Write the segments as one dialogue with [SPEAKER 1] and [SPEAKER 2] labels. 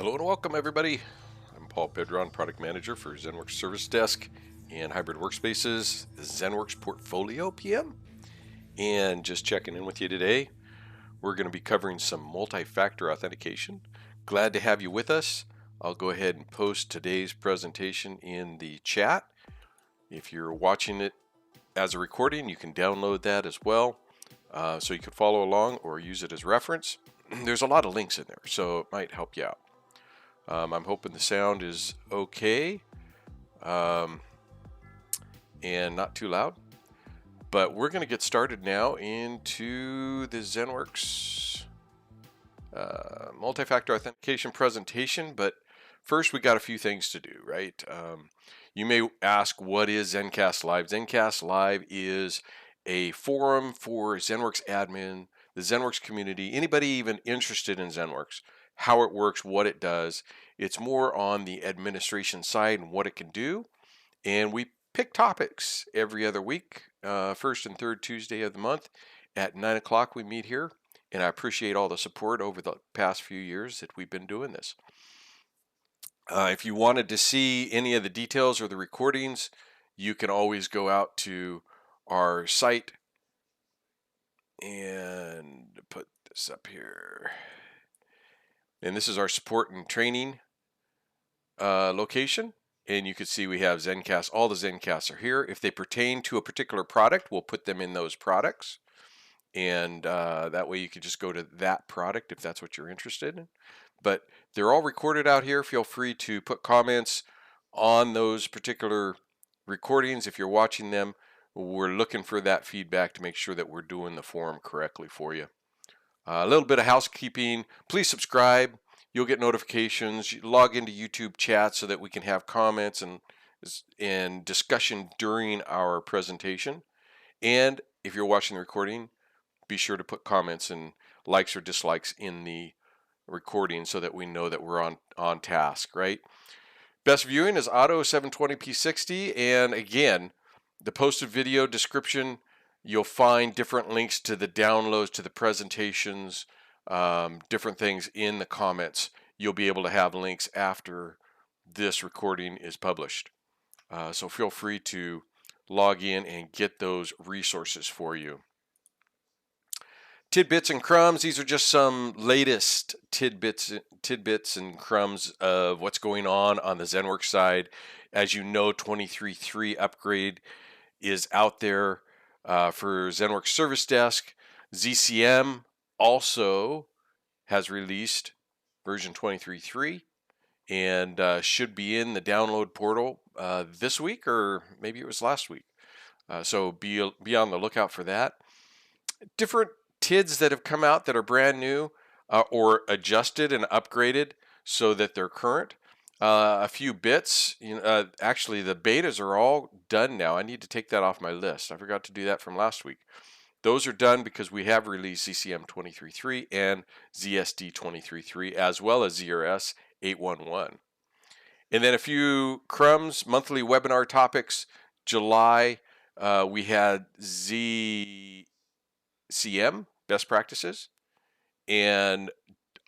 [SPEAKER 1] Hello and welcome, everybody. I'm Paul Pedron, Product Manager for ZENworks Service Desk and Hybrid Workspaces, the ZENworks Portfolio PM. And just checking in with you today, we're going to be covering some multi-factor authentication. Glad to have you with us. I'll go ahead and post today's presentation in the chat. If you're watching it as a recording, you can download that as well, so you can follow along or use it as reference. There's a lot of links in there, so it might help you out. I'm hoping the sound is okay and not too loud. But we're going to get started now into the ZENworks multi-factor authentication presentation. But first, we got a few things to do, right? You may ask, what is ZENcast Live? ZENcast Live is a forum for ZENworks admin, the ZENworks community, anybody even interested in ZENworks, how it works, what it does. It's more on the administration side and what it can do. And we pick topics every other week, first and third Tuesday of the month at 9 o'clock we meet here. And I appreciate all the support over the past few years that we've been doing this. If you wanted to see any of the details or the recordings, you can always go out to our site and put this up here. And this is our support and training location. And you can see we have ZENcast. All the ZENcasts are here. If they pertain to a particular product, we'll put them in those products. And that way you can just go to that product if that's what you're interested in. But they're all recorded out here. Feel free to put comments on those particular recordings if you're watching them. We're looking for that feedback to make sure that we're doing the forum correctly for you. A little bit of housekeeping. Please subscribe. You'll get notifications. You log into YouTube chat so that we can have comments and discussion during our presentation. And if you're watching the recording, be sure to put comments and likes or dislikes in the recording so that we know that we're on task, right? Best viewing is Auto 720p60. And again, the posted video description, you'll find different links to the downloads, to the presentations, different things in the comments. You'll be able to have links after this recording is published. So feel free to log in and get those resources for you. Tidbits and crumbs. These are just some latest tidbits and crumbs of what's going on the ZENworks side. As you know, 23.3 upgrade is out there for ZENworks Service Desk. ZCM also has released version 23.3 and should be in the download portal this week, or maybe it was last week. So be on the lookout for that. Different TIDs that have come out that are brand new or adjusted and upgraded so that they're current. A few bits. Actually, the betas are all done now. I need to take that off my list. I forgot to do that from last week. Those are done because we have released ZCM 23.3 and ZSD 23.3 as well as ZRS 811. And then a few crumbs, monthly webinar topics. July, we had ZCM, best practices. And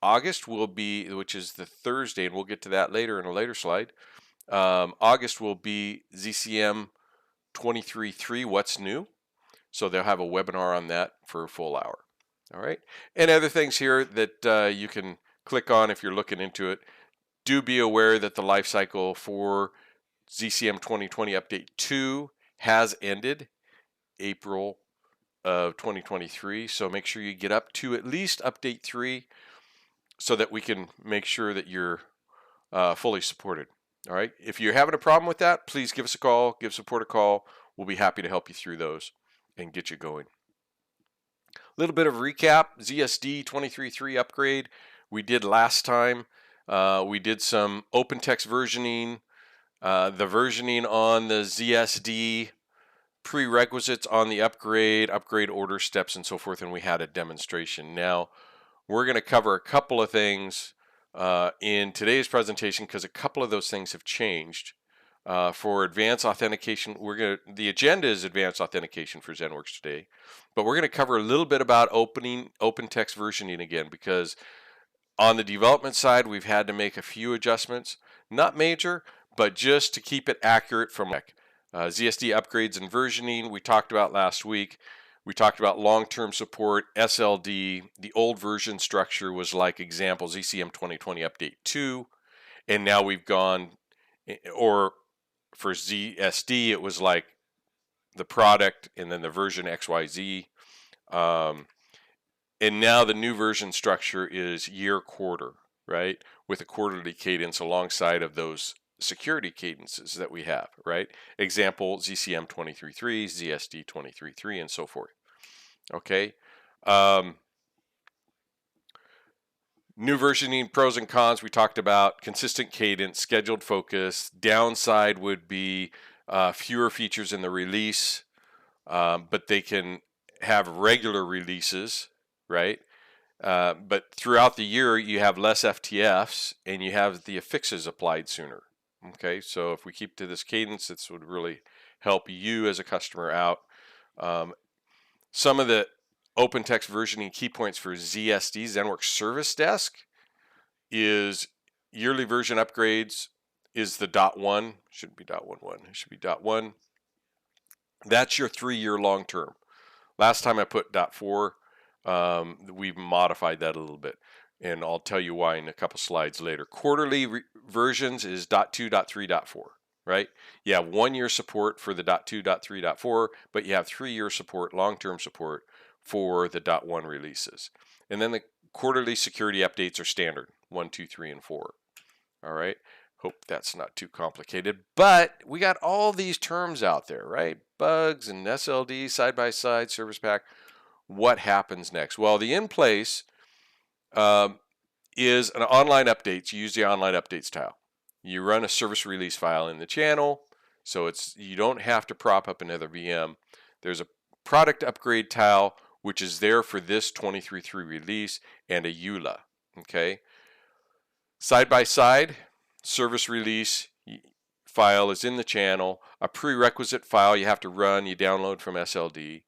[SPEAKER 1] August will be, which is the Thursday, and we'll get to that later in a later slide. August will be ZCM 23.3, what's new? So they'll have a webinar on that for a full hour. All right. And other things here that you can click on if you're looking into it. Do be aware that the life cycle for ZCM 2020 Update 2 has ended April of 2023. So make sure you get up to at least Update 3 so that we can make sure that you're fully supported. All right. If you're having a problem with that, please give us a call, give support a call. We'll be happy to help you through those and get you going. A little bit of recap. ZSD 23.3 upgrade we did last time. We did some open text versioning, the versioning on the ZSD, prerequisites on the upgrade order steps, and so forth, and we had a demonstration. Now we're going to cover a couple of things in today's presentation because a couple of those things have changed. For advanced authentication, the agenda is advanced authentication for ZENworks today, but we're going to cover a little bit about open text versioning again, because On the development side, we've had to make a few adjustments, not major, but just to keep it accurate from ZSD upgrades and versioning we talked about last week. We talked about long-term support, SLD. The old version structure was like example ZCM 2020 Update 2, and now we've gone, or for ZSD, it was like the product and then the version XYZ. And now the new version structure is year quarter, right? With a quarterly cadence alongside of those security cadences that we have, right? Example, ZCM 23.3, ZSD 23.3, and so forth. Okay. New versioning pros and cons we talked about: consistent cadence, scheduled focus. Downside would be fewer features in the release, but they can have regular releases, right? But throughout the year, you have less FTFs and you have the affixes applied sooner. Okay, so if we keep to this cadence, this would really help you as a customer out. Some of the open text versioning key points for ZSD, ZENworks Service Desk, is yearly version upgrades is the .1, shouldn't be .11, it should be .1. That's your 3-year long term. Last time I put .4, we've modified that a little bit, and I'll tell you why in a couple slides later. Quarterly versions is .2, .3, .4, right? You have 1 year support for the .2, .3, .4, but you have 3-year support, long-term support for the .1 releases. And then the quarterly security updates are standard, 1, 2, 3, and 4. All right. Hope that's not too complicated, but we got all these terms out there, right? Bugs and SLD, side-by-side, service pack. What happens next? Well, the in place is an online updates. You use the online updates tile. You run a service release file in the channel, so you don't have to prop up another VM. There's a product upgrade tile, which is there for this 23.3 release, and a EULA. Okay. Side by side, service release file is in the channel. A prerequisite file you have to run, you download from SLD.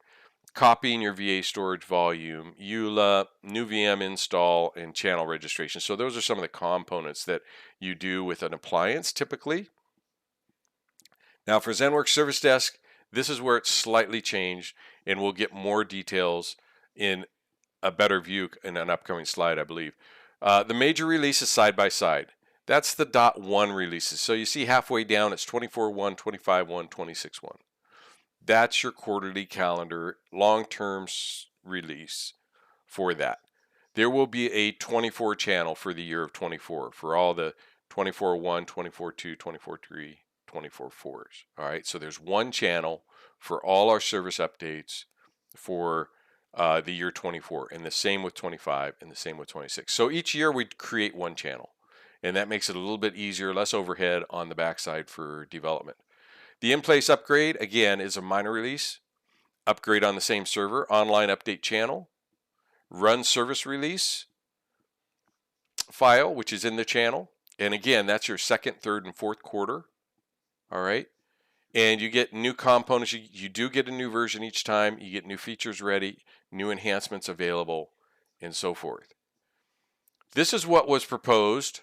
[SPEAKER 1] Copying your VA storage volume, EULA, new VM install, and channel registration. So those are some of the components that you do with an appliance typically. Now for ZENworks Service Desk, this is where it's slightly changed, and we'll get more details in a better view in an upcoming slide, I believe. The major releases side by side. That's the .1 releases. So you see halfway down, it's 24.1, 25.1, 26.1. That's your quarterly calendar long-term release for that. There will be a 24 channel for the year of 24 for all the 24.1, 24.2, 24.3, 24.4s. All right, so there's one channel for all our service updates for the year 24, and the same with 25, and the same with 26. So each year we create one channel, and that makes it a little bit easier, less overhead on the backside for development. The in-place upgrade, again, is a minor release. Upgrade on the same server, online update channel, run service release file, which is in the channel. And again, that's your second, third, and fourth quarter. All right. And you get new components. You do get a new version each time. You get new features ready, new enhancements available, and so forth. This is what was proposed.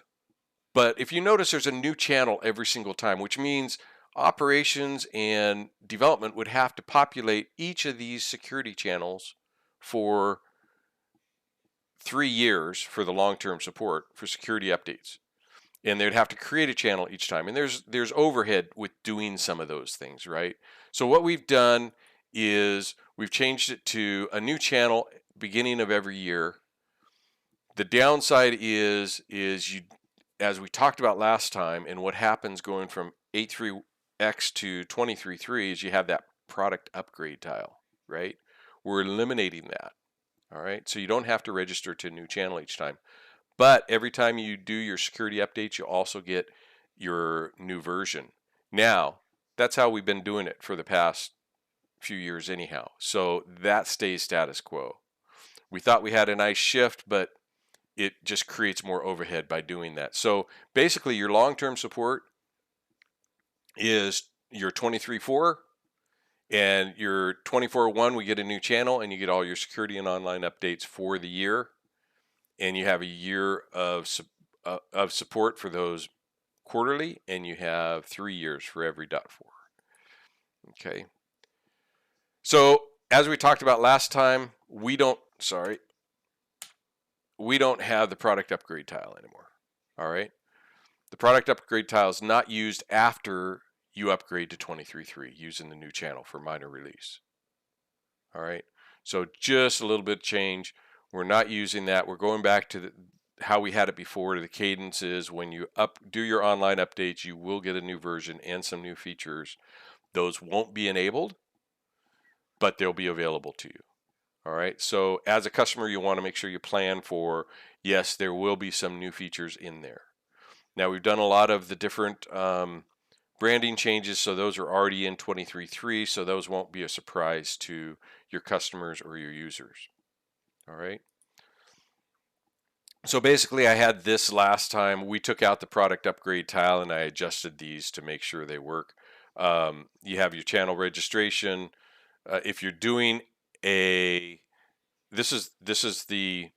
[SPEAKER 1] But if you notice, there's a new channel every single time, which means operations and development would have to populate each of these security channels for 3 years for the long-term support for security updates. And they'd have to create a channel each time. And there's overhead with doing some of those things, right? So what we've done is we've changed it to a new channel beginning of every year. The downside is you, as we talked about last time, and what happens going from 8.3 X to 23.3 is you have that product upgrade tile, right? We're eliminating that, all right? So you don't have to register to a new channel each time. But every time you do your security updates, you also get your new version. Now, that's how we've been doing it for the past few years anyhow. So that stays status quo. We thought we had a nice shift, but it just creates more overhead by doing that. So basically your long-term support is your 23.4, and your 24.1 we get a new channel, and you get all your security and online updates for the year. and you have a year of support for those quarterly, and you have 3 years for every .4. Okay. So as we talked about last time, we don't have the product upgrade tile anymore. All right. The product upgrade tile is not used after you upgrade to 23.3 using the new channel for minor release. All right. So just a little bit of change. We're not using that. We're going back to how we had it before. The cadence is when you do your online updates, you will get a new version and some new features. Those won't be enabled, but they'll be available to you. All right. So as a customer, you want to make sure you plan for, yes, there will be some new features in there. Now we've done a lot of the different branding changes, so those are already in 23.3, so those won't be a surprise to your customers or your users. All right. So basically I had this last time. We took out the product upgrade tile and I adjusted these to make sure they work. You have your channel registration. If you're doing this is the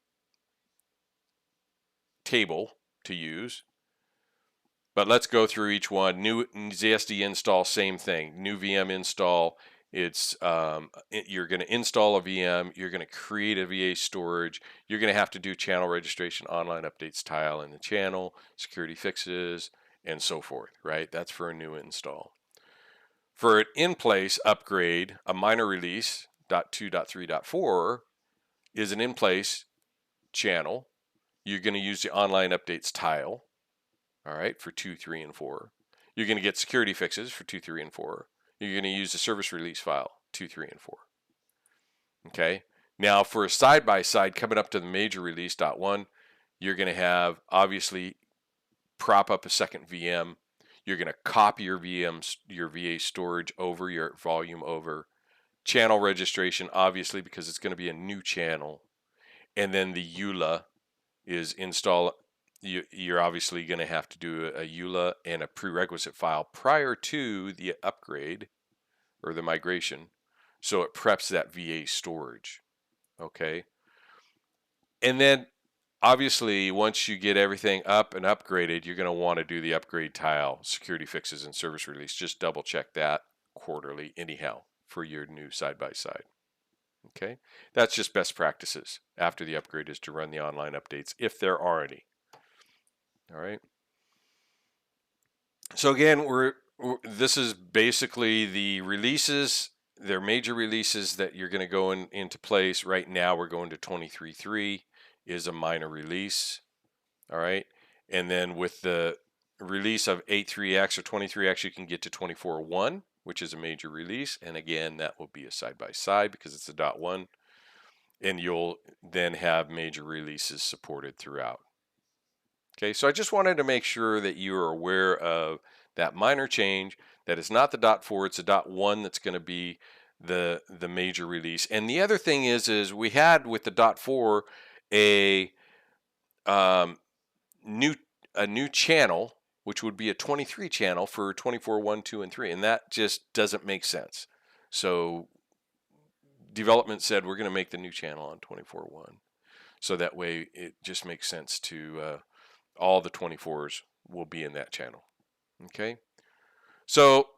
[SPEAKER 1] table to use. But let's go through each one. New ZSD install, same thing. New VM install. It's you're going to install a VM. You're going to create a VA storage. You're going to have to do channel registration, online updates tile in the channel, security fixes, and so forth. Right? That's for a new install. For an in-place upgrade, a minor release .2.3.4 is an in-place channel. You're going to use the online updates tile. All right, for 2, 3, and 4. You're going to get security fixes for 2, 3, and 4. You're going to use the service release file 2, 3, and 4. Okay. Now for a side-by-side coming up to the major release .1, you're going to have obviously prop up a second VM. You're going to copy your VA storage over, your volume over. Channel registration, obviously, because it's going to be a new channel. And then the EULA is install. You're obviously going to have to do a EULA and a prerequisite file prior to the upgrade or the migration, so it preps that VA storage. Okay. And then obviously once you get everything up and upgraded, you're going to want to do the upgrade tile, security fixes, and service release. Just double check that quarterly anyhow for your new side-by-side. Okay. That's just best practices after the upgrade, is to run the online updates if there are any. All right. So again, this is basically the releases. They're major releases that you're going to go into place. Right now, we're going to 23.3 is a minor release. All right. And then with the release of 8.3x or 23x, you can get to 24.1, which is a major release. And again, that will be a side-by-side because it's a .1. And you'll then have major releases supported throughout. Okay, so I just wanted to make sure that you are aware of that minor change, that it's not the .4, it's a .1 that's going to be the major release. And the other thing is we had with the .4 a new channel, which would be a 23 channel for 24.1, 2, and 3, and that just doesn't make sense. So development said we're going to make the new channel on 24.1, so that way it just makes sense to all the 24s will be in that channel. Okay. So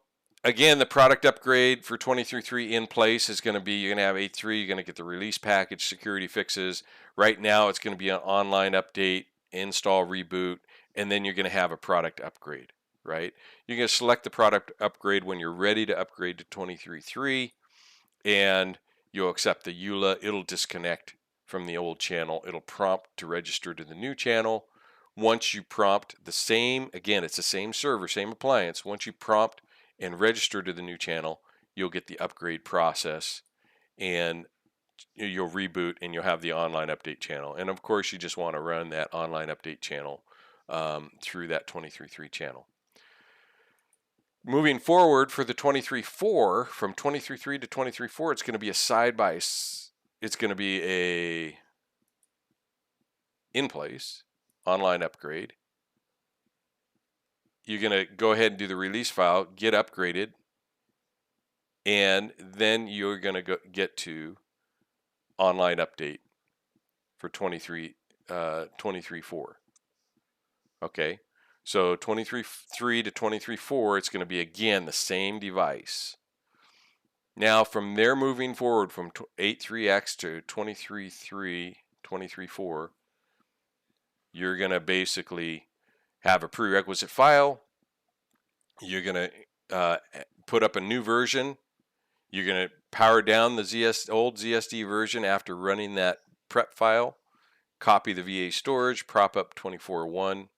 [SPEAKER 1] again, the product upgrade for 23.3 in place is going to be, you're going to have 8.3, you're going to get the release package, security fixes. Right now it's going to be an online update, install, reboot, and then you're going to have a product upgrade, right? You're going to select the product upgrade when you're ready to upgrade to 23.3, and you'll accept the EULA. It'll disconnect from the old channel. It'll prompt to register to the new channel. Once you prompt the same, again, it's the same server, same appliance. Once you prompt and register to the new channel, you'll get the upgrade process, and you'll reboot and you'll have the online update channel. And of course, you just want to run that online update channel through that 23.3 channel. Moving forward for the 23.4, from 23.3 to 23.4, it's going to be a it's going to be a in place online upgrade. You're going to go ahead and do the release file, get upgraded, and then you're going to get to online update for 23 23.4. Okay, so 23.3 to 23.4, it's going to be again the same device. Now from there moving forward from 8.3x to 23.3, 23.4, you're going to basically have a prerequisite file. You're going to put up a new version. You're going to power down the old ZSD version after running that prep file, copy the VA storage, prop up 24.1,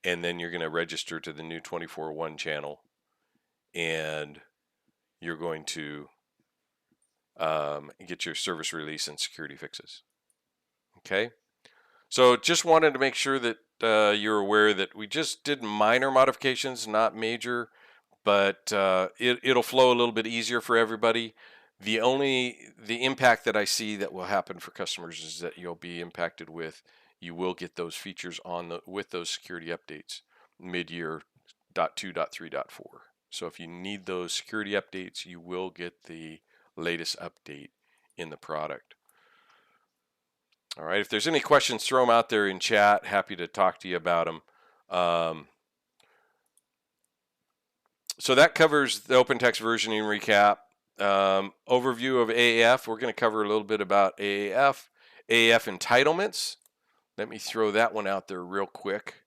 [SPEAKER 1] and then you're going to register to the new 24.1 channel, and you're going to get your service release and security fixes. Okay, so just wanted to make sure that you're aware that we just did minor modifications, not major, but it'll flow a little bit easier for everybody. The impact that I see that will happen for customers is that you'll be impacted with, you will get those features with those security updates mid-year .2, .3, .4. So if you need those security updates, you will get the latest update in the product. All right, if there's any questions, throw them out there in chat. Happy to talk to you about them. So that covers the OpenText versioning recap. Overview of AAF. We're going to cover a little bit about AAF. AAF entitlements. Let me throw that one out there real quick.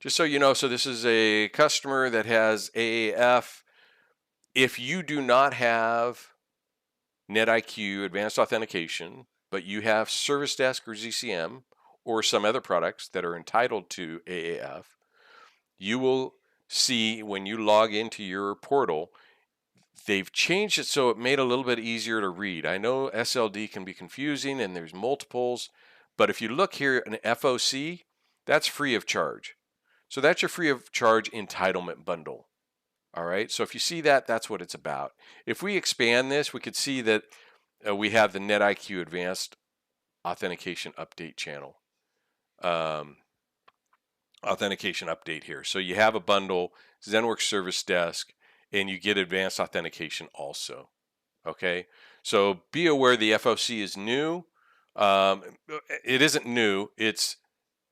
[SPEAKER 1] Just so you know, so this is a customer that has AAF. If you do not have NetIQ Advanced Authentication, but you have Service Desk or ZCM or some other products that are entitled to AAF, you will see when you log into your portal, they've changed it so it made it a little bit easier to read. I know SLD can be confusing and there's multiples, but if you look here, an FOC, that's free of charge. So that's your free of charge entitlement bundle. All right, so if you see that, that's what it's about. If we expand this, we could see that we have the NetIQ Advanced Authentication Update channel. Authentication update here. So you have a bundle, ZENworks Service Desk, and you get Advanced Authentication also. Okay, so be aware the FOC is new. It isn't new, it's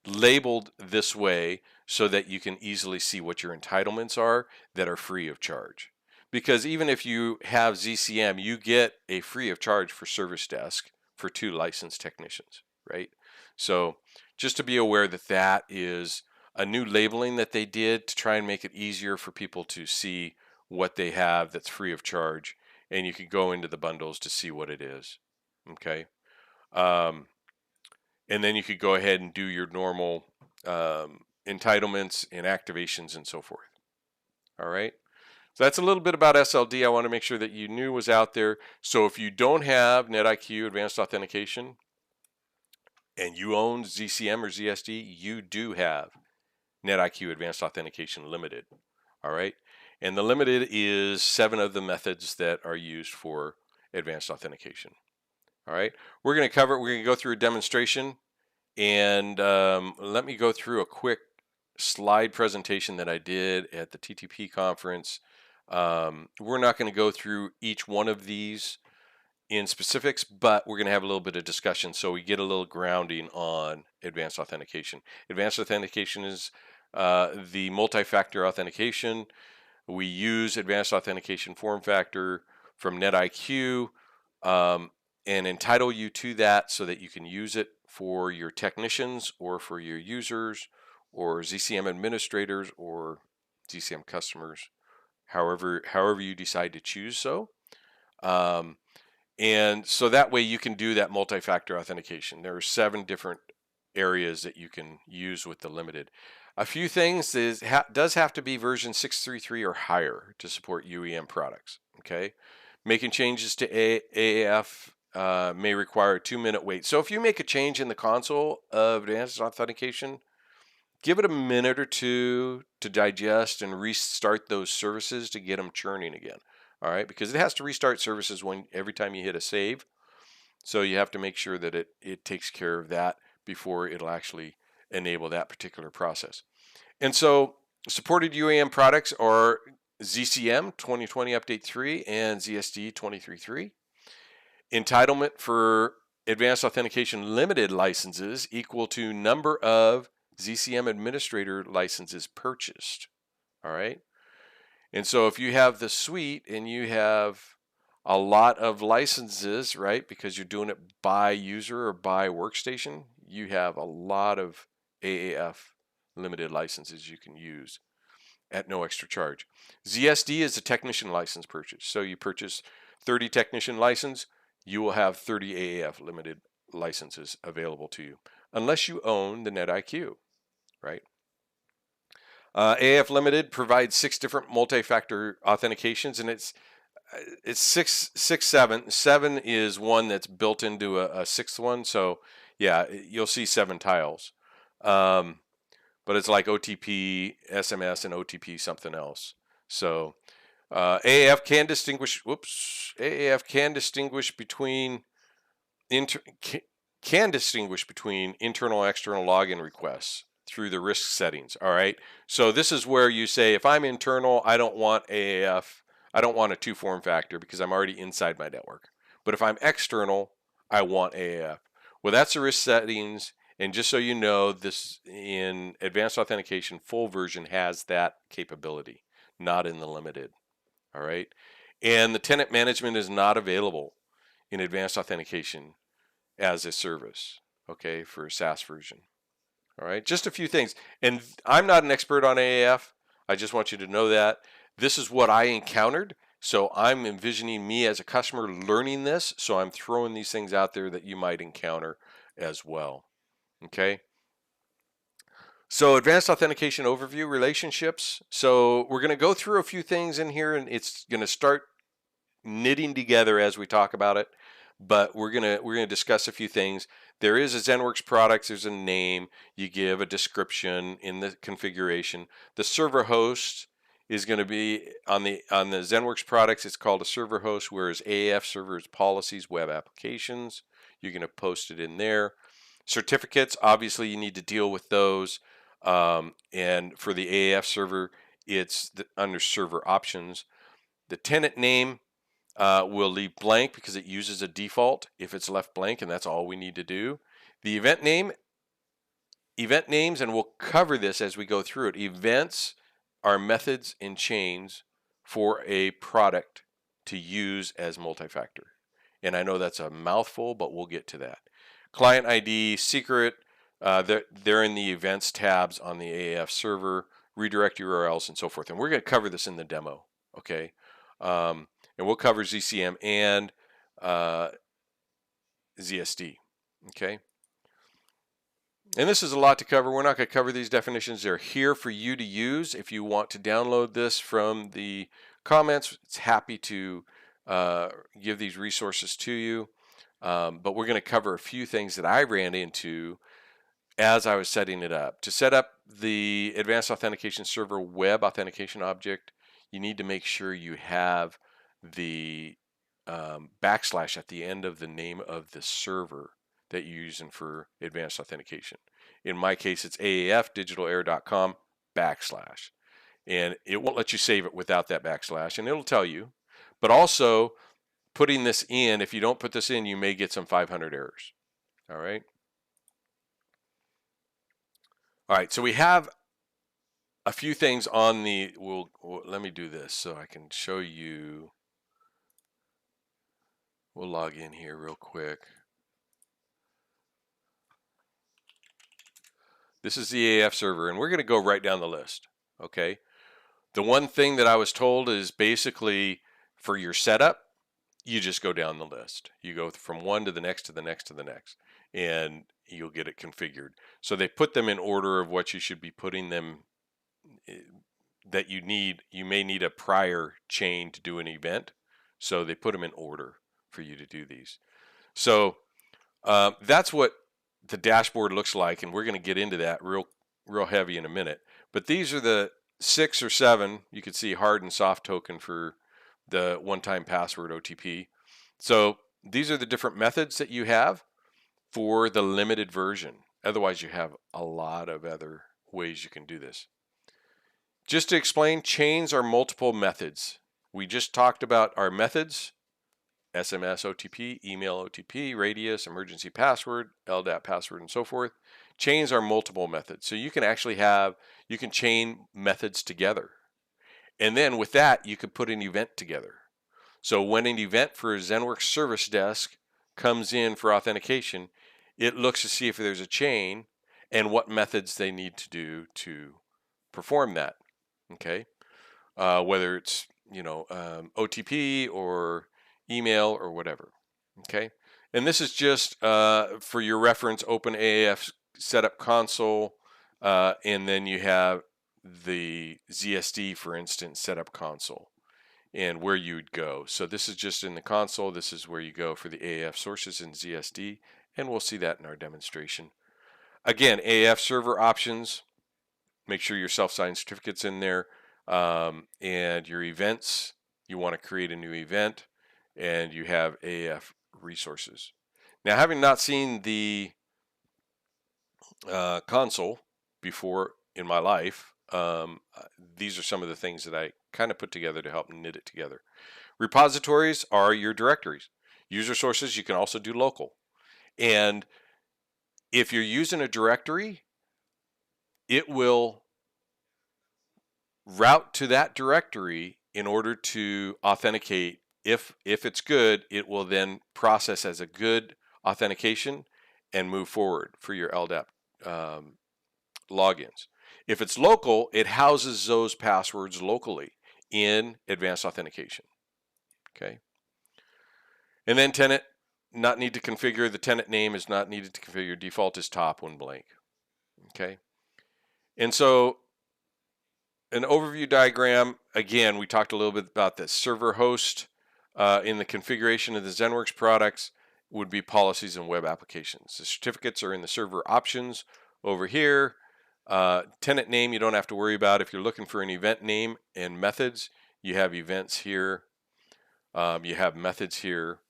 [SPEAKER 1] labeled this way so that you can easily see what your entitlements are that are free of charge. Because even if you have ZCM, you get a free of charge for Service Desk for 2 licensed technicians, right? So just to be aware that that is a new labeling that they did to try and make it easier for people to see what they have that's free of charge, and you can go into the bundles to see what it is. Okay, and then you could go ahead and do your normal entitlements and activations and so forth. All right, so that's a little bit about SLD. I want to make sure that you knew was out there. So if you don't have NetIQ Advanced Authentication and you own ZCM or ZSD, you do have NetIQ Advanced Authentication Limited. All right, and the limited is 7 of the methods that are used for advanced authentication. All right, we're going to go through a demonstration, and let me go through a quick slide presentation that I did at the TTP conference. We're not going to go through each one of these in specifics, but we're going to have a little bit of discussion so we get a little grounding on advanced authentication. Advanced authentication is the multi-factor authentication. We use advanced authentication form factor from NetIQ and entitle you to that so that you can use it for your technicians or for your users or ZCM administrators or ZCM customers, however you decide to choose so. And so that way you can do that multi-factor authentication. There are 7 different areas that you can use with the limited. A few things is does have to be version 6.3.3 or higher to support UEM products. Okay, making changes to AAF may require a 2-minute wait. So if you make a change in the console of advanced authentication, give it a minute or 2 to digest and restart those services to get them churning again. All right, because it has to restart services every time you hit a save. So you have to make sure that it takes care of that before it'll actually enable that particular process. And so supported UEM products are ZCM 2020 Update 3 and ZSD 23.3. Entitlement for Advanced Authentication Limited licenses equal to number of ZCM administrator licenses purchased. All right. And so if you have the suite and you have a lot of licenses, right, because you're doing it by user or by workstation, you have a lot of AAF limited licenses you can use at no extra charge. ZSD is a technician license purchase. So you purchase 30 technician license, you will have 30 AAF limited licenses available to you, unless you own the NetIQ, right? AAF Limited provides 6 different multi-factor authentications, and it's six, 7. 7 is one that's built into a 6th one. So yeah, you'll see 7 tiles. But it's like OTP, SMS, and OTP something else. So AAF can distinguish. AAF can distinguish between internal and external login requests through the risk settings. All right. So this is where you say, if I'm internal, I don't want AAF. I don't want a 2-form factor because I'm already inside my network. But if I'm external, I want AAF. Well, that's the risk settings. And just so you know, this in Advanced Authentication, full version has that capability, not in the limited. All right. And the tenant management is not available in Advanced Authentication as a service, okay, for a SaaS version. All right. Just a few things. And I'm not an expert on AAF. I just want you to know that. This is what I encountered. So I'm envisioning me as a customer learning this. So I'm throwing these things out there that you might encounter as well. Okay. So advanced authentication overview, relationships. So we're going to go through a few things in here, and it's going to start knitting together as we talk about it. But we're gonna discuss a few things. There is a ZENworks Products. There's a name. You give a description in the configuration. The server host is going to be on the ZENworks Products. It's called a server host, whereas AAF server is policies, web applications. You're going to post it in there. Certificates, obviously, you need to deal with those. And for the AAF server, it's under server options. The tenant name will leave blank because it uses a default if it's left blank, and that's all we need to do. The event names, and we'll cover this as we go through it. Events are methods and chains for a product to use as multi-factor. And I know that's a mouthful, but we'll get to that. Client ID, secret, they're in the events tabs on the AAF server, redirect URLs, and so forth. And we're going to cover this in the demo, okay? And we'll cover ZCM and ZSD, okay? And this is a lot to cover. We're not going to cover these definitions. They're here for you to use. If you want to download this from the comments, it's happy to give these resources to you. But we're going to cover a few things that I ran into as I was setting it up. To set up the Advanced Authentication Server web authentication object, you need to make sure you have the backslash at the end of the name of the server that you're using for advanced authentication. In my case, it's aafdigitalair.com /. And it won't let you save it without that backslash, and it'll tell you. But also, putting this in, if you don't put this in, you may get some 500 errors. All right. All right, so we have a few things on the, let me do this so I can show you. We'll log in here real quick. This is the AAF server, and we're going to go right down the list, okay? The one thing that I was told is basically for your setup, you just go down the list. You go from one to the next to the next to the next, and you'll get it configured. So they put them in order of what you should be putting them that you need. You may need a prior chain to do an event, so they put them in order for you to do these. So that's what the dashboard looks like, and we're going to get into that real heavy in a minute. But these are the 6 or 7. You can see hard and soft token for the one-time password OTP. So these are the different methods that you have for the limited version. Otherwise, you have a lot of other ways you can do this. Just to explain, chains are multiple methods. We just talked about our methods SMS OTP, email OTP, radius, emergency password, LDAP password, and so forth. Chains are multiple methods. So you can actually you can chain methods together. And then with that, you could put an event together. So when an event for a ZENworks service desk comes in for authentication, it looks to see if there's a chain and what methods they need to do to perform that. Okay, whether it's OTP or email or whatever. Okay, and this is just for your reference, OpenAAF setup console, and then you have the ZSD, for instance, setup console, and where you'd go. So this is just in the console. This is where you go for the AAF sources in ZSD, and we'll see that in our demonstration. Again, AAF server options. Make sure your self-signed certificate's in there, and your events. You want to create a new event, and you have AAF resources. Now, having not seen the console before in my life, these are some of the things that I kind of put together to help knit it together. Repositories are your directories. User sources, you can also do local. And if you're using a directory, it will route to that directory in order to authenticate. If it's good, it will then process as a good authentication and move forward for your LDAP logins. If it's local, it houses those passwords locally in Advanced Authentication. Okay. And then tenant, not need to configure. The tenant name is not needed to configure. Default is top when blank. Okay. And so an overview diagram, again, we talked a little bit about this. Server host in the configuration of the ZENworks products would be policies and web applications. The certificates are in the server options over here. Tenant name, you don't have to worry about. If you're looking for an event name and methods, you have events here. You have methods here.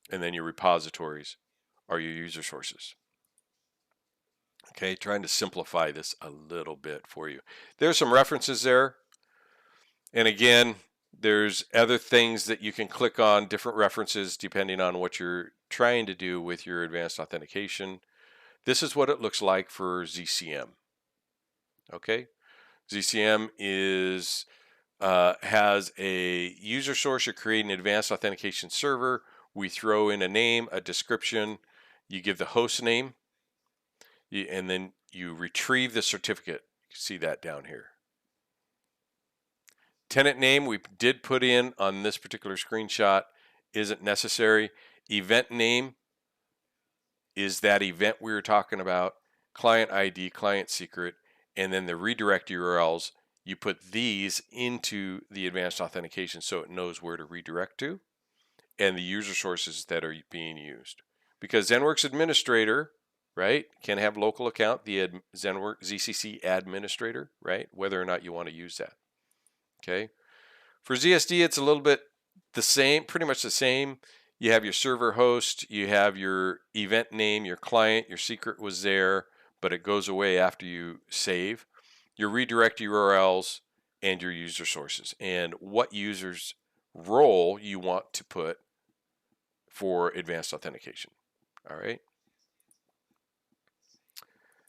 [SPEAKER 1] And then your repositories are your user sources. Okay, trying to simplify this a little bit for you. There's some references there. And again, there's other things that you can click on, different references depending on what you're trying to do with your advanced authentication. This is what it looks like for ZCM. Okay, ZCM has a user source. You're creating an advanced authentication server. We throw in a name, a description. You give the host name, and then you retrieve the certificate. You can see that down here. Tenant name we did put in on this particular screenshot, isn't necessary. Event name is that event we were talking about. Client ID, client secret, and then the redirect URLs. You put these into the advanced authentication so it knows where to redirect to, and the user sources that are being used. Because ZENworks administrator, right, can have local account, the ZENworks ZCC administrator, right, whether or not you want to use that. Okay. For ZSD, it's a little bit the same, pretty much the same. You have your server host, you have your event name, your client, your secret was there, but it goes away after you save. Your redirect URLs and your user sources, and what user's role you want to put for advanced authentication. All right.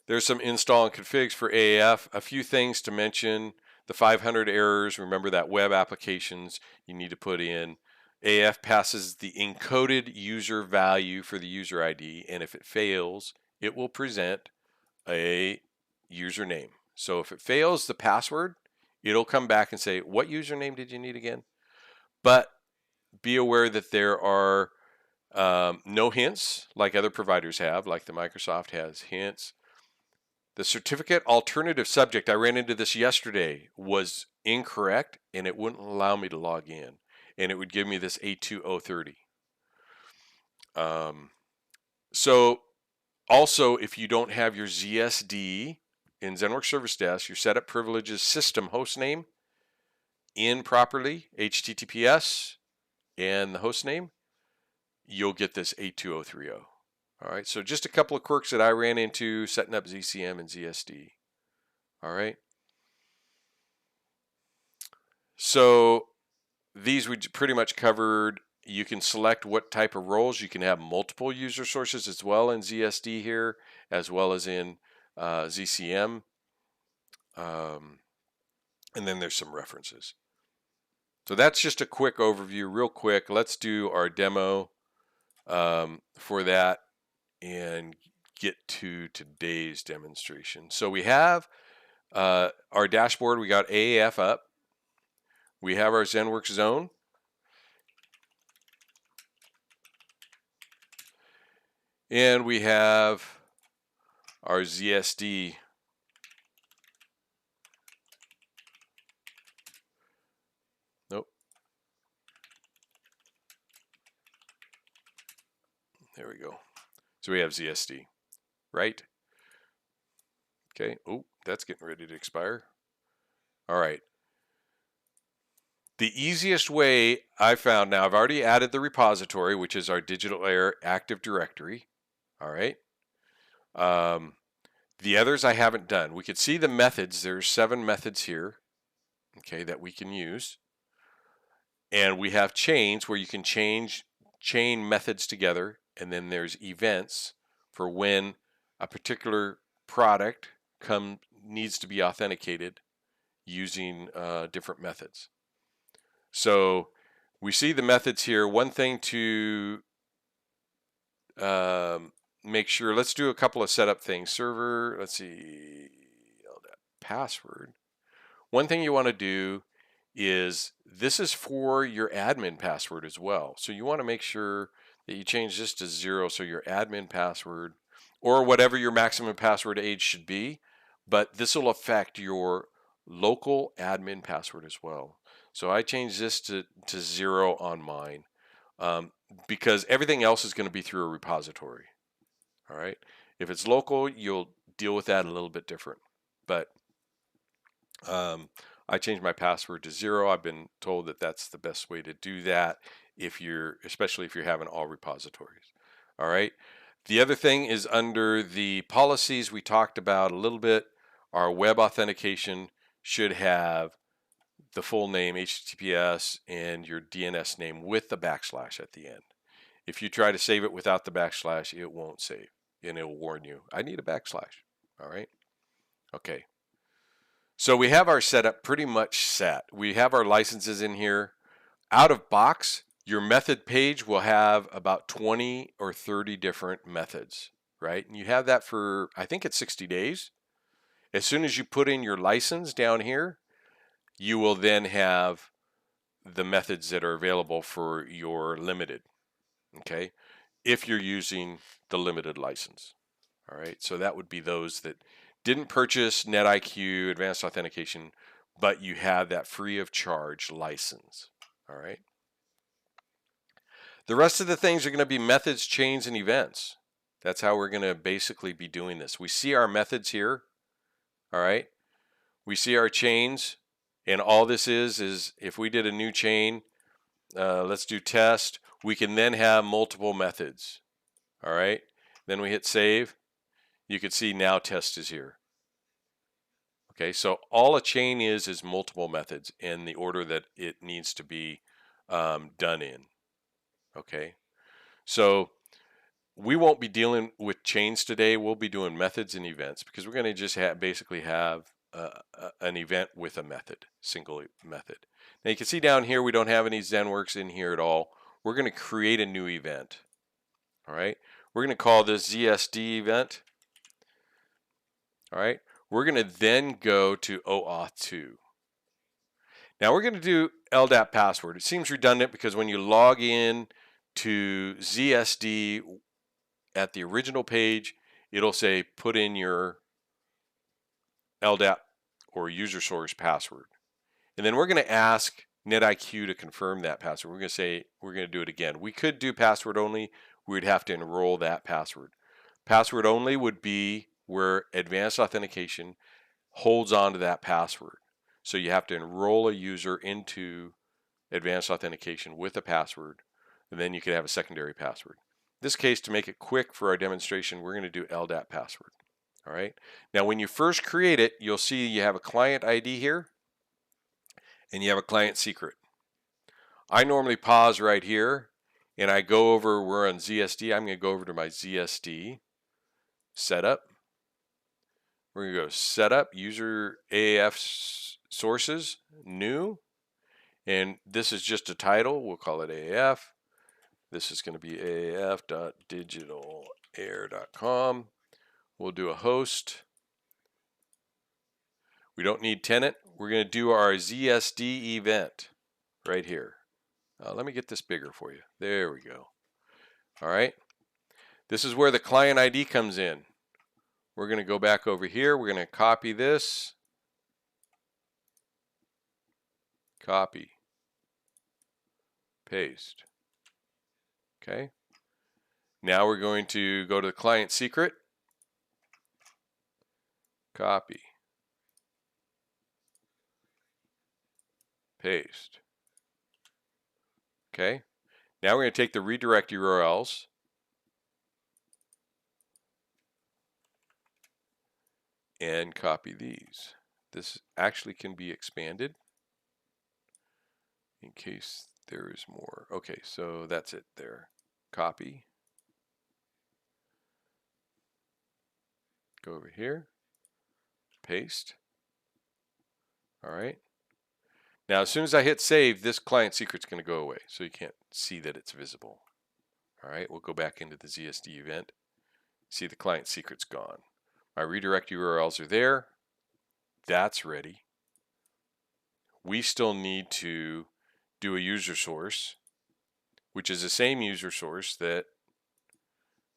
[SPEAKER 1] There's some install and configs for AAF. A few things to mention. The 500 errors, remember that web applications you need to put in. AAF passes the encoded user value for the user ID, and if it fails, it will present a username. So if it fails the password, it'll come back and say, what username did you need again? But be aware that there are no hints like other providers have, like the Microsoft has hints. The certificate alternative subject, I ran into this yesterday, was incorrect, and it wouldn't allow me to log in, and it would give me this A2030. So also, if you don't have your ZSD in ZENworks Service Desk, your setup privileges system hostname in properly, HTTPS, and the hostname, you'll get this A2030. All right, so just a couple of quirks that I ran into setting up ZCM and ZSD. All right. So these we pretty much covered you can select what type of roles. You can have multiple user sources as well in ZSD here, as well as in ZCM. And then there's some references. So that's just a quick overview, real quick. Let's do our demo for that and get to today's demonstration. So we have our dashboard. We got AAF up. We have our ZENworks zone. And we have our ZSD. Nope. There we go. So we have ZSD, right? Okay. Oh, that's getting ready to expire. All right. The easiest way I found, now I've already added the repository, which is our Digital Air Active Directory. All right. The others I haven't done. We could see the methods. There's 7 methods here, okay, that we can use. And we have chains where you can chain methods together. And then there's events for when a particular product needs to be authenticated using different methods. So we see the methods here. One thing to make sure, let's do a couple of setup things. Server, let's see, password. One thing you want to do is, this is for your admin password as well. So you want to make sure that you change this to 0, so your admin password, or whatever your maximum password age should be, but this will affect your local admin password as well. So I changed this to 0 on mine, because everything else is going to be through a repository. All right. If it's local, you'll deal with that a little bit different. But I changed my password to 0. I've been told that that's the best way to do that, especially if you're having all repositories. All right. The other thing is under the policies we talked about a little bit. Our web authentication should have the full name, HTTPS, and your DNS name with the backslash at the end. If you try to save it without the backslash, it won't save, and it will warn you, I need a backslash. All right. Okay. So we have our setup pretty much set. We have our licenses in here. Out of box, your method page will have about 20 or 30 different methods, right? And you have that for, I think it's 60 days. As soon as you put in your license down here, you will then have the methods that are available for your limited, okay? If you're using the limited license, all right? So that would be those that didn't purchase NetIQ Advanced Authentication, but you have that free of charge license, all right? The rest of the things are going to be methods, chains, and events. That's how we're going to basically be doing this. We see our methods here, all right? We see our chains, and all this is if we did a new chain, let's do test, we can then have multiple methods, all right? Then we hit save. You can see now test is here. Okay, so all a chain is multiple methods in the order that it needs to be done in. Okay, so we won't be dealing with chains today. We'll be doing methods and events, because we're going to just basically have an event with a method, single method. Now you can see down here we don't have any ZENworks in here at all. We're going to create a new event. All right, we're going to call this ZSD event. All right, we're going to then go to OAuth 2. Now we're going to do LDAP password. It seems redundant because when you log in to ZSD at the original page, it'll say put in your LDAP or user source password. And then we're going to ask NetIQ to confirm that password. We're going to say we're going to do it again. We could do password only. We'd have to enroll that password. Password only would be where Advanced Authentication holds on to that password. So you have to enroll a user into Advanced Authentication with a password, and then you can have a secondary password. In this case, to make it quick for our demonstration, we're going to do LDAP password. All right. Now, when you first create it, you'll see you have a client ID here, and you have a client secret. I normally pause right here and I go over, we're on ZSD, I'm going to go over to my ZSD setup. We're going to go setup, user AAF sources, new, and this is just a title. We'll call it AAF. This is going to be aaf.digitalair.com. We'll do a host. We don't need tenant. We're going to do our ZSD event right here. Let me get this bigger for you. There we go. All right. This is where the client ID comes in. We're going to go back over here. We're going to copy this. Copy. Paste. Okay. Now we're going to go to the client secret. Copy. Paste. Okay. Now we're going to take the redirect URLs. And copy these. This actually can be expanded in case there is more. Okay, so that's it there. Copy. Go over here. Paste. All right. Now, as soon as I hit save, this client secret's going to go away, so you can't see that it's visible. All right, we'll go back into the ZSD event. See, the client secret's gone. My redirect URLs are there. That's ready. We still need to do a user source, which is the same user source that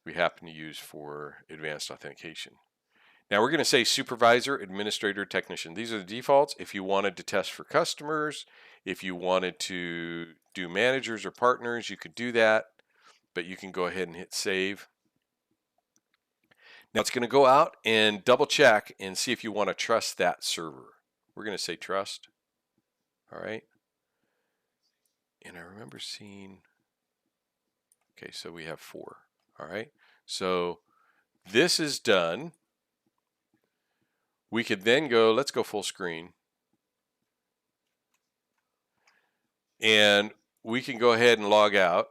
[SPEAKER 1] we happen to use for advanced authentication. Now we're going to say supervisor, administrator, technician. These are the defaults. If you wanted to test for customers, if you wanted to do managers or partners, you could do that, but you can go ahead and hit save. Now it's going to go out and double check and see if you want to trust that server. We're going to say trust. All right. And I remember seeing, okay, so we have 4. All right. So this is done. We could then go, let's go full screen. And we can go ahead and log out.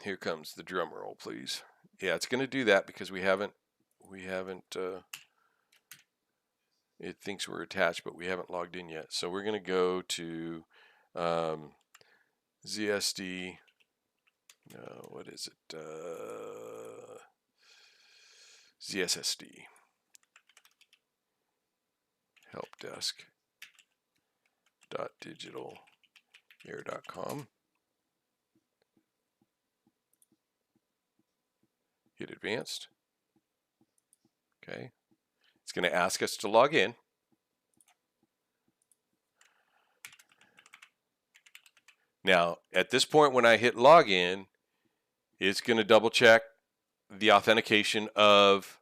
[SPEAKER 1] Here comes the drum roll, please. Yeah, it's going to do that because we haven't, it thinks we're attached, but we haven't logged in yet. So we're going to go to ZSD, what is it? ZSSD, helpdesk.digitalair.com. Hit advanced. Okay. It's going to ask us to log in. Now, at this point, when I hit login, it's going to double check the authentication of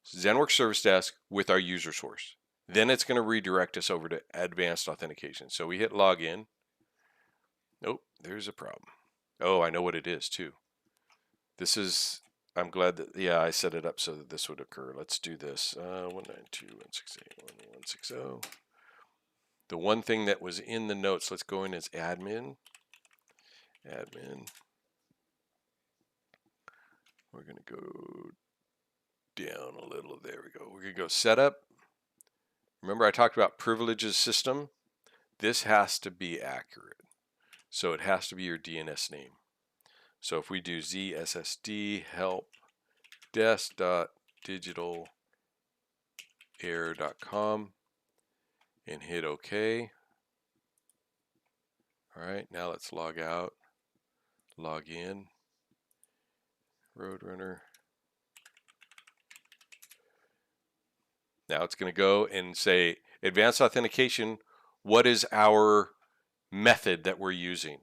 [SPEAKER 1] ZENworks Service Desk with our user source. Then it's going to redirect us over to Advanced Authentication. So we hit login. Nope, there's a problem. Oh, I know what it is too. This is, I'm glad that, yeah, I set it up so that this would occur. Let's do this. 192.168.1160. The one thing that was in the notes, let's go in as admin. Admin. We're going to go down a little. There we go. We're going to go setup. Remember I talked about privileges system? This has to be accurate. So it has to be your DNS name. So if we do ZSSD help desk.digitalair.com and hit OK. All right, now let's log out, log in, Roadrunner. Now it's going to go and say advanced authentication, what is our method that we're using?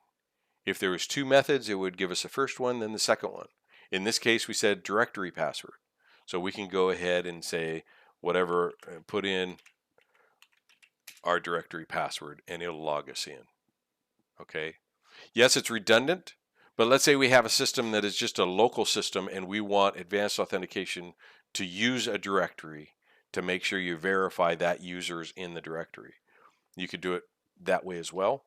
[SPEAKER 1] If there was 2 methods, it would give us the first one, then the second one. In this case, we said directory password. So we can go ahead and say whatever, put in our directory password, and it'll log us in. Okay. Yes, it's redundant, but let's say we have a system that is just a local system and we want advanced authentication to use a directory to make sure you verify that user is in the directory. You could do it that way as well,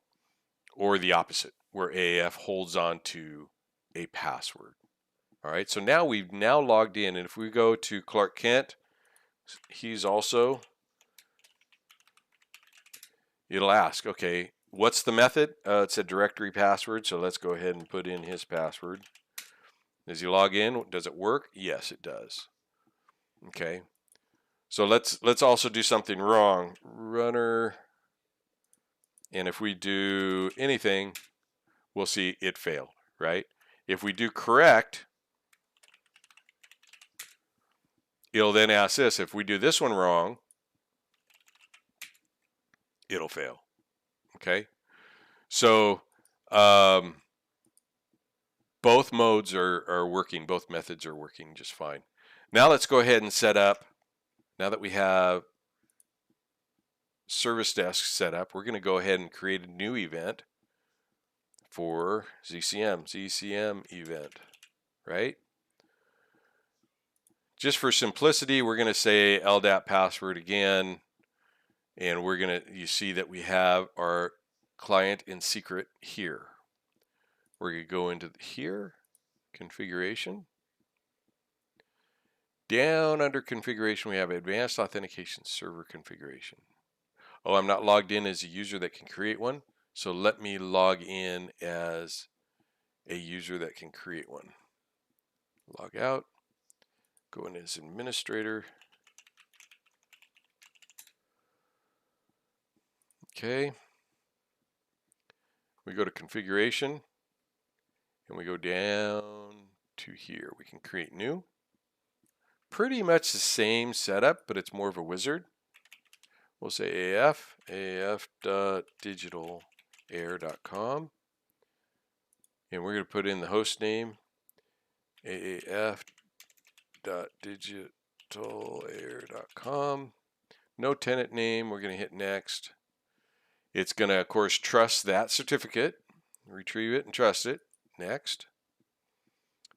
[SPEAKER 1] or the opposite, where AAF holds on to a password. All right, so now we've logged in, and if we go to Clark Kent, he's also, it'll ask, okay, what's the method? It said directory password, so let's go ahead and put in his password. Does he log in? Does it work? Yes, it does. Okay, so let's also do something wrong. Runner, and if we do anything, we'll see it failed, right? If we do correct, it'll then ask this. If we do this one wrong, it'll fail. Okay, so both modes are working. Both methods are working just fine. Now let's go ahead and set up, now that we have service desk set up, we're going to go ahead and create a new event for ZCM event, right? Just for simplicity, we're going to say LDAP password again, and we're going to, you see that we have our client in secret here. We're going to go into here, configuration. Down under configuration, we have advanced authentication server configuration. Oh, I'm not logged in as a user that can create one. So let me log in as a user that can create one. Log out, go in as administrator. Okay. We go to configuration and we go down to here. We can create new. Pretty much the same setup, but it's more of a wizard. We'll say aaf.digitalair.com, and we're going to put in the host name, aaf.digitalair.com. No tenant name. We're going to hit next. It's going to, of course, trust that certificate, retrieve it and trust it. Next.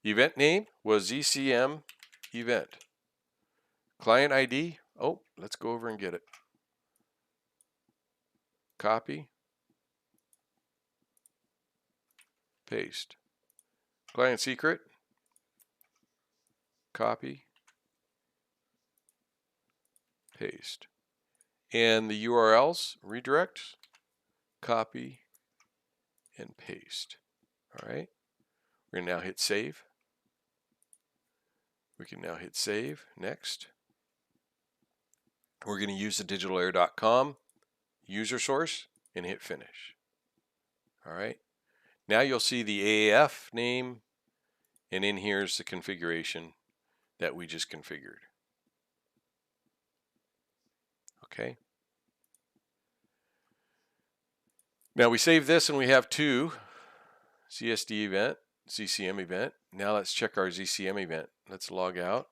[SPEAKER 1] Event name was ZCM event. Client ID, oh, let's go over and get it. Copy, paste. Client secret, copy, paste. And the URLs, redirects, copy, and paste. All right, we're going to now hit save. We can now hit save. Next. We're going to use the digitalair.com user source and hit finish. All right. Now you'll see the AAF name, and in here is the configuration that we just configured. Okay. Now we save this and we have two CSD event, ZCM event. Now let's check our ZCM event. Let's log out.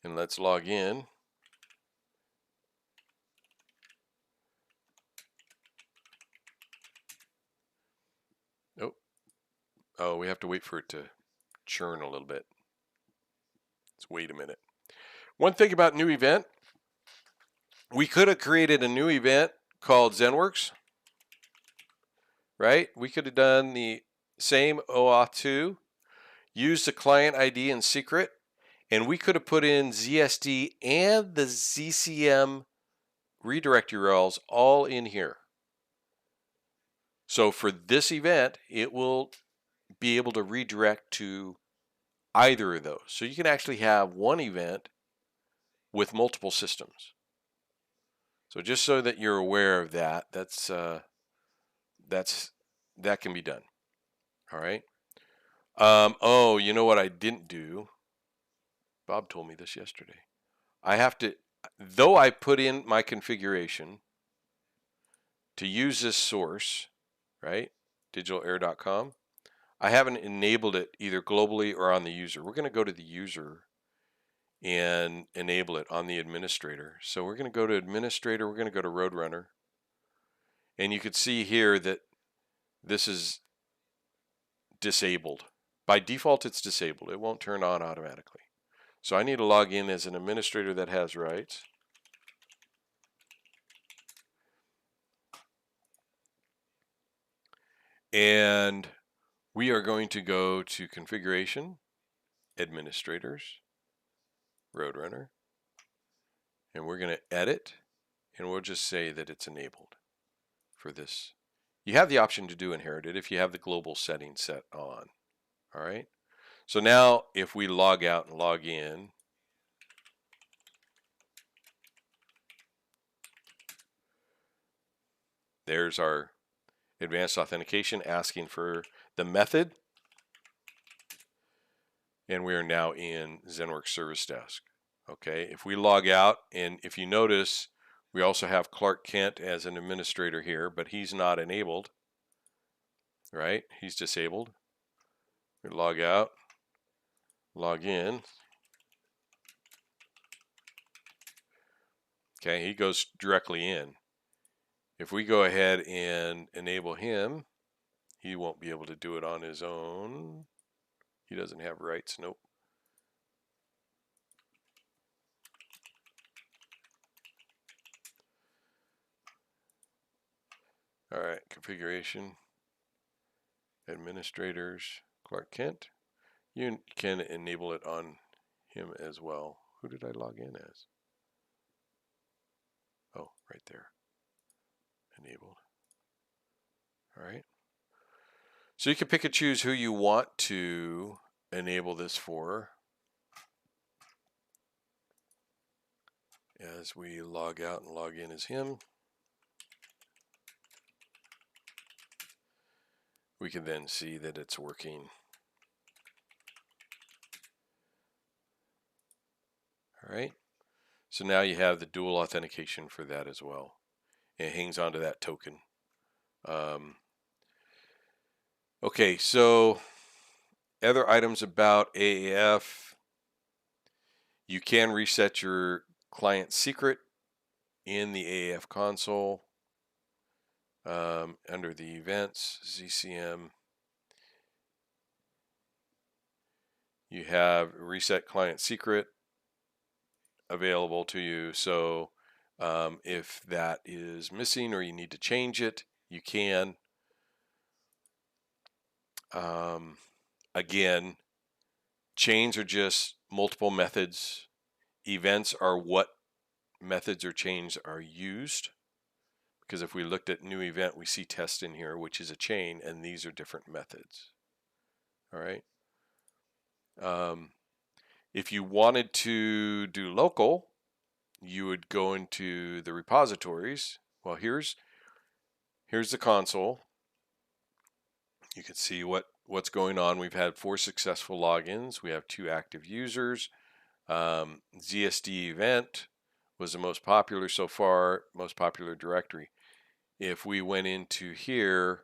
[SPEAKER 1] And let's log in. Nope. Oh, we have to wait for it to churn a little bit. Let's wait a minute. One thing about new event, we could have created a new event called ZENworks, right? We could have done the same OAuth 2, used the client ID and secret, and we could have put in ZSD and the ZCM redirect URLs all in here. So for this event, it will be able to redirect to either of those. So you can actually have one event with multiple systems. So just so that you're aware of that, that can be done. All right. Oh, you know what I didn't do? Bob told me this yesterday. I have to, though I put in my configuration to use this source, right, digitalair.com, I haven't enabled it either globally or on the user. We're going to go to the user and enable it on the administrator. So we're going to go to administrator, we're going to go to Roadrunner, and you could see here that this is disabled. By default, it's disabled. It won't turn on automatically. So I need to log in as an administrator that has rights. And we are going to go to Configuration, Administrators, Roadrunner, and we're going to edit, and we'll just say that it's enabled for this. You have the option to do inherited if you have the global settings set on. All right. So now if we log out and log in, there's our advanced authentication asking for the method. And we are now in ZENworks Service Desk. Okay, if we log out, and if you notice, we also have Clark Kent as an administrator here, but he's not enabled, right? He's disabled. We log out, log in. Okay, he goes directly in. If we go ahead and enable him, he won't be able to do it on his own. He doesn't have rights, nope. All right, configuration, administrators, Clark Kent. You can enable it on him as well. Who did I log in as? Oh, right there. Enabled. All right. So you can pick and choose who you want to enable this for. As we log out and log in as him, we can then see that it's working. All right. So now you have the dual authentication for that as well. It hangs onto that token. Okay, so other items about AAF. You can reset your client secret in the AAF console under the events, ZCM. You have reset client secret available to you. So if that is missing or you need to change it, you can. Again, chains are just multiple methods. Events are what methods or chains are used. Because if we looked at new event, we see test in here, which is a chain, and these are different methods. All right. If you wanted to do local, you would go into the repositories. Well, here's the console. You can see what's going on. We've had 4 successful logins. We have 2 active users. ZSD event was the most popular so far, most popular directory. If we went into here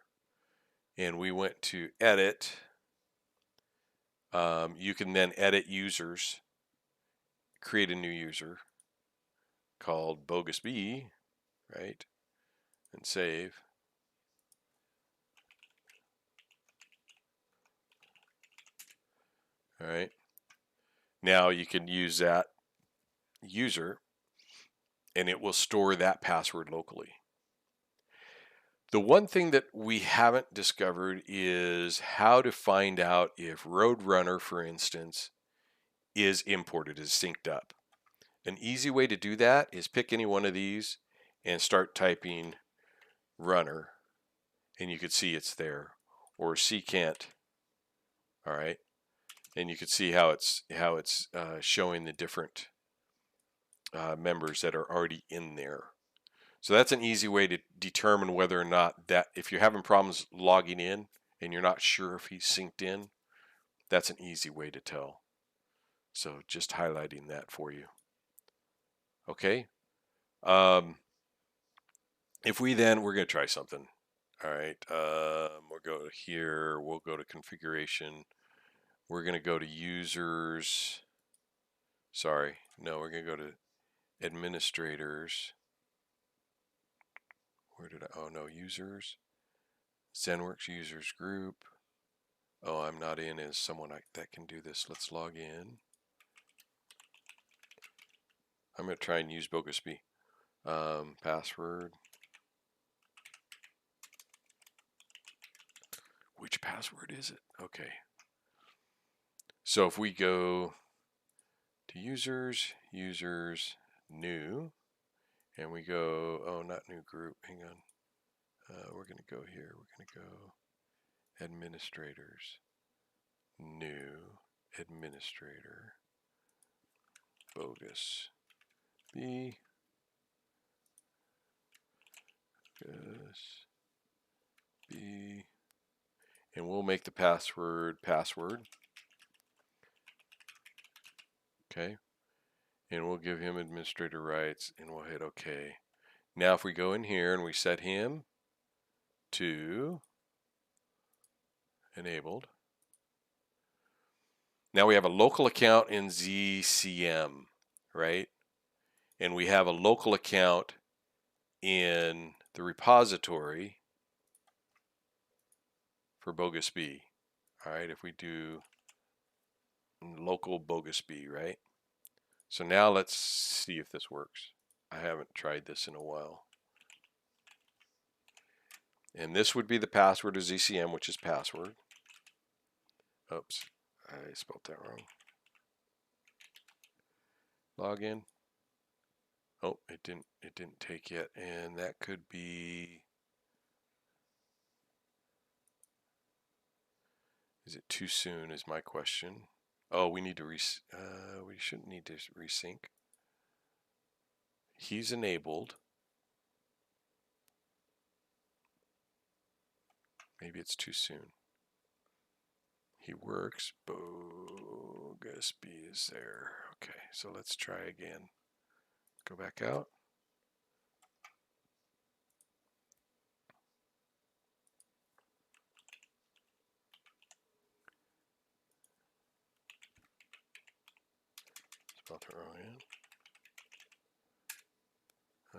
[SPEAKER 1] and we went to edit, you can then edit users, create a new user called Bogus B, right, and save. All right. Now you can use that user and it will store that password locally. The one thing that we haven't discovered is how to find out if Roadrunner, for instance, is imported, is synced up. An easy way to do that is pick any one of these and start typing runner, and you could see it's there, or ZENcast. All right, and you can see how it's showing the different members that are already in there. So that's an easy way to determine whether or not that, if you're having problems logging in and you're not sure if he's synced in, that's an easy way to tell. So just highlighting that for you. Okay. If we then, we're going to try something. All right. We'll go here. We'll go to configuration. We're going to go to users. Sorry. No, we're going to go to administrators. Where did I? Oh, no, users. ZENworks users group. Oh, I'm not in as someone that can do this. Let's log in. I'm going to try and use Bogus B. Password. which password is it? Okay. So if we go to users, new, and we go, oh, not new group, hang on. We're going to go here. We're going to go administrators, new, administrator, bogus, B, bogus, B, and we'll make the password. Okay. And we'll give him administrator rights and we'll hit OK. Now if we go in here and we set him to enabled, now we have a local account in ZCM, right? And we have a local account in the repository for bogus B. All right, if we do local bogus B, right? So now let's see if this works. I haven't tried this in a while. And this would be the password of ZCM, which is password. Oops, I spelled that wrong. Login. Oh, it didn't take yet, and that could be. Is it too soon? Is my question. Oh, we need to we shouldn't need to resync. He's enabled. Maybe it's too soon. He works. Bogus B is there. Okay, so let's try again. Go back out. Spelled it wrong in.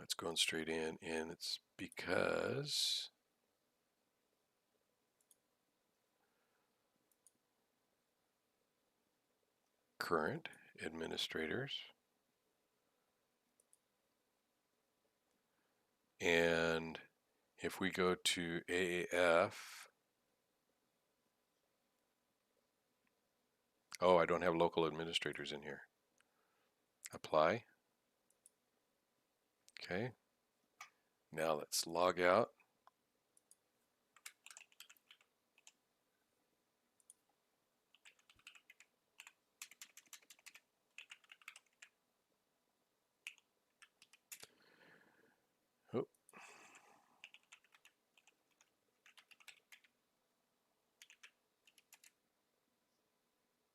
[SPEAKER 1] It's going straight in, and it's because current administrators, and if we go to AAF, oh, I don't have local administrators in here. Apply. Okay. Now let's log out. Oh.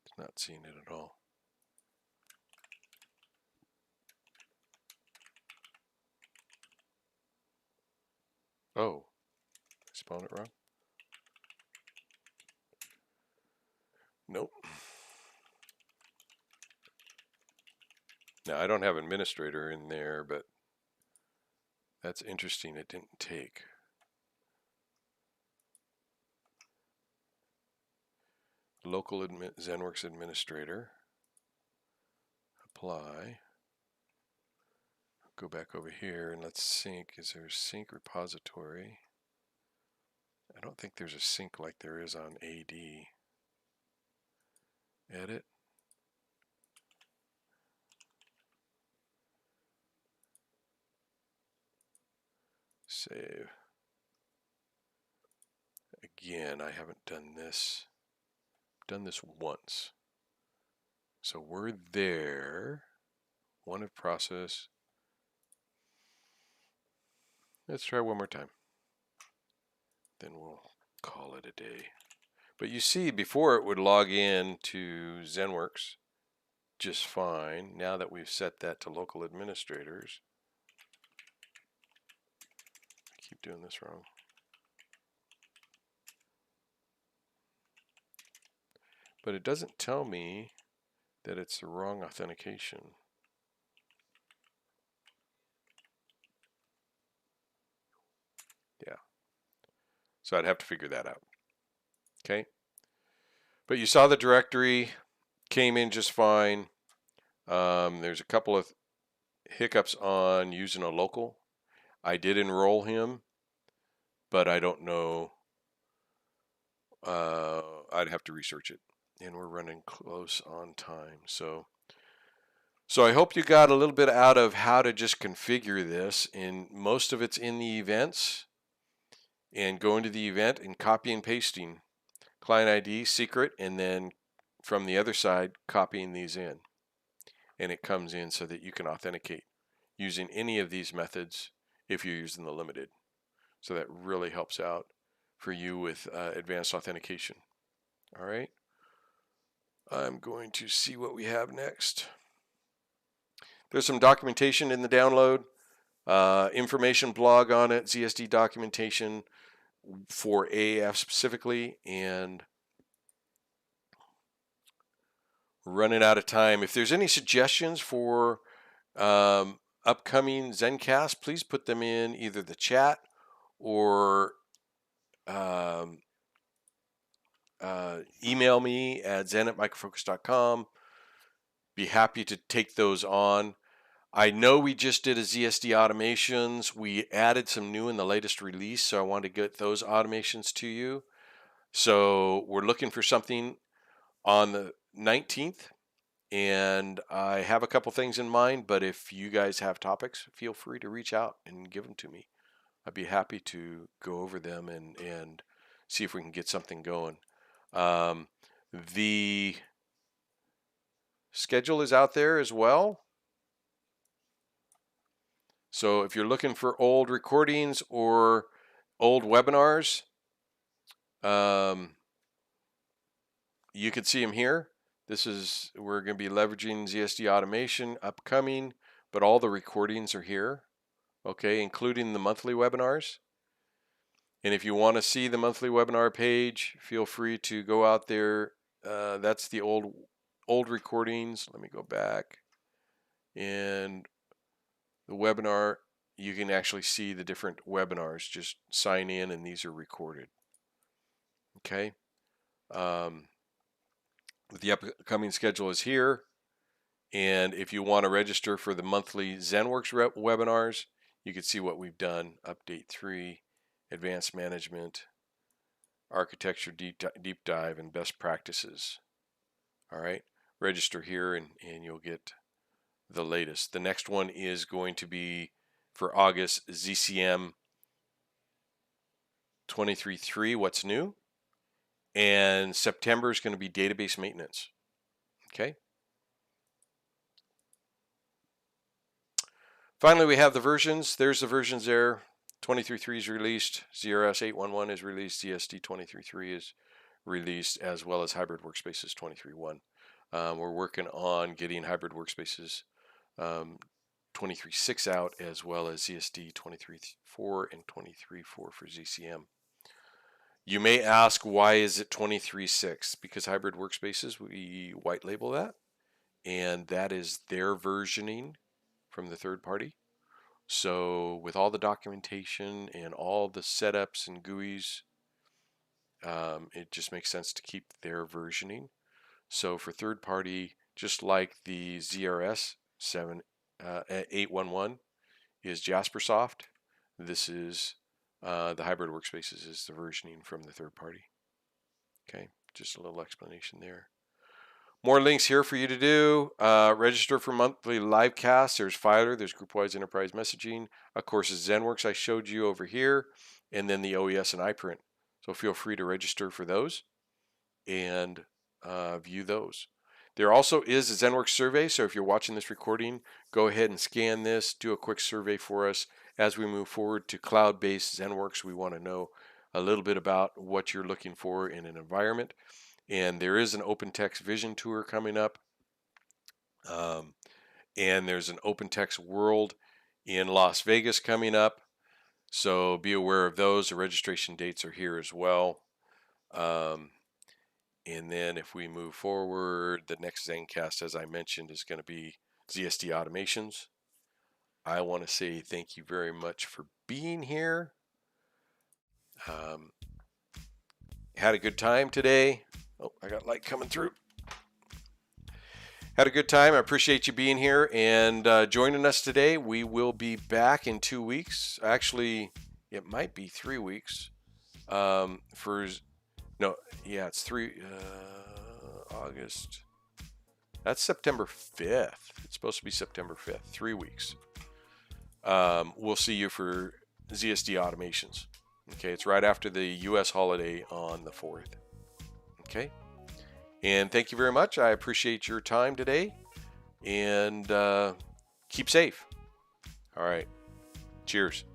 [SPEAKER 1] It's not seeing it at all. Oh, I spelled it wrong? Nope. Now I don't have administrator in there, but that's interesting. It didn't take. Local ZENworks administrator. Apply. Go back over here and let's sync. Is there a sync repository? I don't think there's a sync like there is on AD. Edit. Save. Again, I haven't done this. I've done this once. So we're there. One of process. Let's try one more time. Then we'll call it a day. But you see, before it would log in to ZENworks just fine. Now that we've set that to local administrators, I keep doing this wrong. But it doesn't tell me that it's the wrong authentication. Yeah. So I'd have to figure that out. Okay. But you saw the directory came in just fine. There's a couple of hiccups on using a local. I did enroll him, but I don't know I'd have to research it, and we're running close on time. So I hope you got a little bit out of how to just configure this, and most of it's in the events, and going to the event and copy and pasting client ID, secret, and then from the other side, copying these in. And it comes in so that you can authenticate using any of these methods if you're using the limited. So that really helps out for you with advanced authentication. All right. I'm going to see what we have next. There's some documentation in the download, information blog on it, ZSD documentation for AAF specifically, and running out of time. If there's any suggestions for upcoming ZENcast, please put them in either the chat or email me at zen@microfocus.com. Be happy to take those on. I know we just did a ZSD automations. We added some new in the latest release, so I want to get those automations to you. So we're looking for something on the 19th, and I have a couple things in mind, but if you guys have topics, feel free to reach out and give them to me. I'd be happy to go over them and see if we can get something going. The schedule is out there as well. So if you're looking for old recordings or old webinars, you can see them here. We're going to be leveraging ZSD automation upcoming, but all the recordings are here, okay, including the monthly webinars. And if you want to see the monthly webinar page, feel free to go out there. That's the old recordings. Let me go back. And the webinar, you can actually see the different webinars. Just sign in, and these are recorded. Okay. The upcoming schedule is here. And if you want to register for the monthly ZENworks webinars, you can see what we've done. Update 3, advanced management, architecture deep dive, and best practices. All right. Register here, and you'll get the latest. The next one is going to be for August, ZCM 23.3, what's new? And September is going to be database maintenance. Okay. Finally, we have the versions. There's the versions there. 23.3 is released. ZRS 8.1.1 is released. ZSD 23.3 is released, as well as Hybrid Workspaces 23.1. We're working on getting Hybrid Workspaces 23.6 out, as well as ZSD 23.4 and 23.4 for ZCM. You may ask, why is it 23.6? Because Hybrid Workspaces, we white label that, and that is their versioning from the third party. So with all the documentation and all the setups and GUIs, it just makes sense to keep their versioning. So for third party, just like the ZRS 8.1.1 is Jaspersoft, this is the Hybrid Workspaces is the versioning from the third party. Okay, just a little explanation there. More links here for you to do. Register for monthly live casts. There's Filer, there's group-wise enterprise messaging. Of course, it's ZENworks I showed you over here, and then the OES and iPrint. So feel free to register for those and view those. There also is a ZENworks survey, so if you're watching this recording, go ahead and scan this, do a quick survey for us. As we move forward to cloud-based ZENworks, we want to know a little bit about what you're looking for in an environment. And there is an OpenText Vision Tour coming up. And there's an OpenText World in Las Vegas coming up. So be aware of those. The registration dates are here as well. And then if we move forward, the next ZENcast, as I mentioned, is going to be ZSD automations. I want to say thank you very much for being here. Had a good time today. Oh, I got light coming through. Had a good time. I appreciate you being here and joining us today. We will be back in 2 weeks. Actually, it might be 3 weeks for No, yeah, it's August. That's September 5th. It's supposed to be September 5th, 3 weeks. We'll see you for ZSD automations. Okay, it's right after the US holiday on the 4th. Okay, and thank you very much. I appreciate your time today, and keep safe. All right, cheers.